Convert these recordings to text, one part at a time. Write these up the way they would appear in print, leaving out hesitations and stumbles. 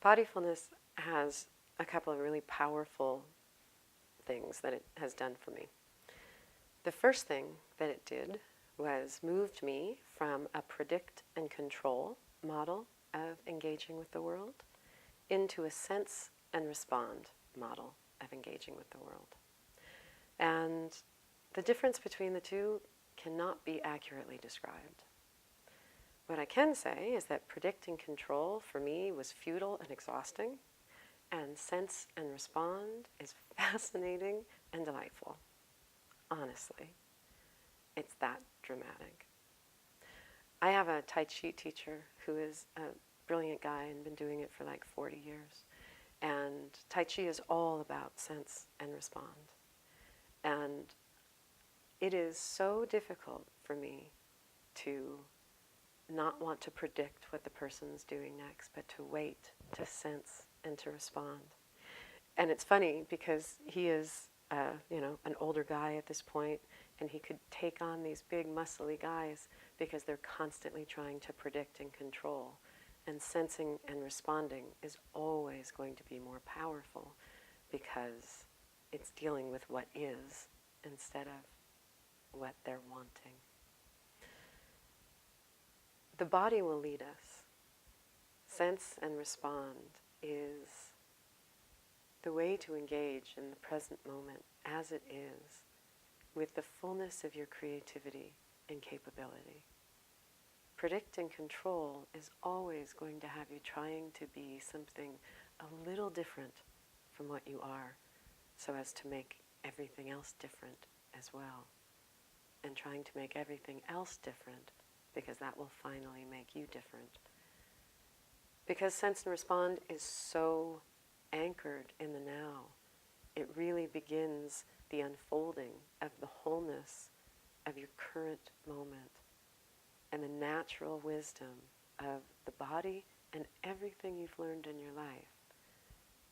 Bodyfulness has a couple of really powerful things that it has done for me. The first thing that it did was moved me from a predict and control model of engaging with the world into a sense and respond model of engaging with the world. And the difference between the two cannot be accurately described. What I can say is that predict and control for me was futile and exhausting, and sense and respond is fascinating and delightful. Honestly, it's that dramatic. I have a Tai Chi teacher who is a brilliant guy and been doing it for like 40 years. And Tai Chi is all about sense and respond. And it is so difficult for me to not want to predict what the person's doing next, but to wait, to sense, and to respond. And it's funny because he is, an older guy at this point, and he could take on these big, muscly guys because they're constantly trying to predict and control. And sensing and responding is always going to be more powerful because it's dealing with what is instead of what they're wanting. The body will lead us. Sense and respond is the way to engage in the present moment as it is, with the fullness of your creativity and capability. Predict and control is always going to have you trying to be something a little different from what you are, so as to make everything else different as well. And trying to make everything else different because that will finally make you different. Because sense and respond is so anchored in the now, it really begins the unfolding of the wholeness of your current moment and the natural wisdom of the body and everything you've learned in your life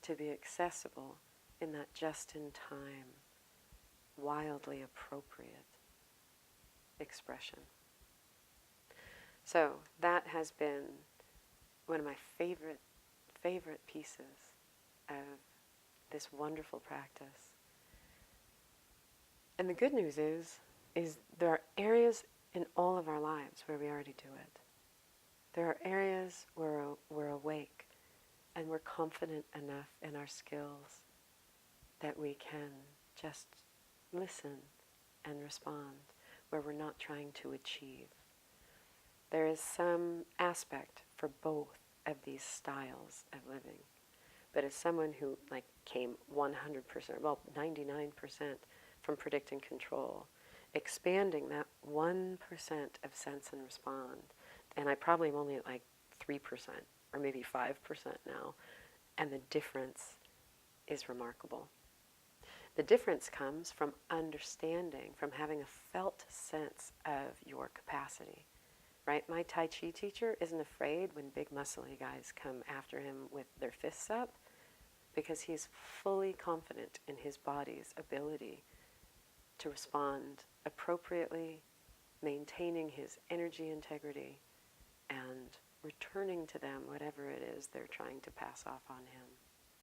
to be accessible in that just-in-time, wildly appropriate expression. So that has been one of my favorite pieces of this wonderful practice. And the good news is there are areas in all of our lives where we already do it. There are areas where we're awake and we're confident enough in our skills that we can just listen and respond, where we're not trying to achieve. There is some aspect for both of these styles of living. But as someone who came 100%, 99% from predict and control, expanding that 1% of sense and respond, and I probably am only at 3% or maybe 5% now, and the difference is remarkable. The difference comes from understanding, from having a felt sense of your capacity. Right? My Tai Chi teacher isn't afraid when big muscly guys come after him with their fists up because he's fully confident in his body's ability to respond appropriately, maintaining his energy integrity and returning to them whatever it is they're trying to pass off on him.